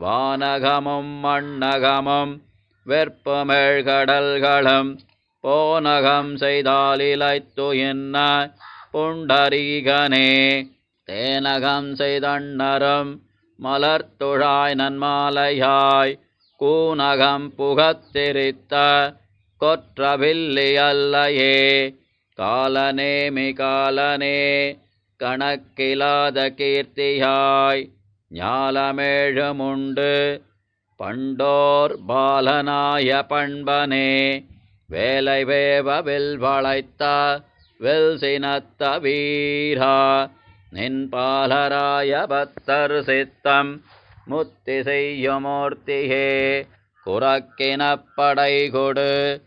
வானகமும் மண்ணகமும் வெற்புமெழ்கடல்களும் போனகம் செய்தாலிலைத்து என்ன புண்டரீகனே. தேனகம் செய்தண்ணரும் மலர்த்துழாய் நன்மாலையாய் கூனகம் புகத்திரித்த கொற்றவில்லி அல்லையே. காலநேமி காலனே கணக்கிலாத கீர்த்தியாய் ஞாலமேழுமுண்டு பண்டோர் பாலனாய பண்பனே. வேலை வேவ will வளைத்த will சினத்த வீரா நின் பாலராய பத்தர் சித்தம் முத்தி செய்யுமூர்த்தியே. குறக்கினப்படை கொடு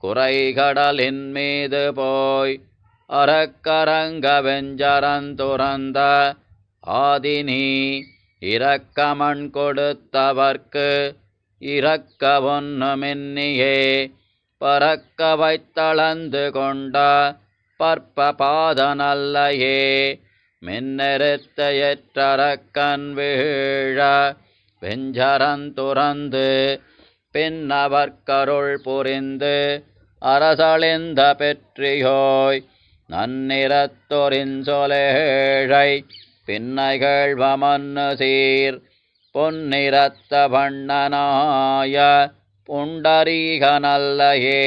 குறைகடலின் மீது போய் அரக்கரங்க வெஞ்சரந்துறந்த ஆதினி இரக்கமண் கொடுத்தவர்க்கு இரக்க ஒன்னுமின்னியே. பறக்க வைத்தளந்து கொண்ட பற்ப பாதனல்லையே. மின்னெருத்த எற்றரக்கன் வீழ வெஞ்சரந்துறந்து பின்னவர்க்கருள் புரிந்து அரசழிந்த பெற்றியோய். நன்னிறத்தொரின் சொலேழை பின்னைகழ்வமன்னு சீர் பொன்னிறத்த வண்ணனாய புண்டரீகனல்லையே.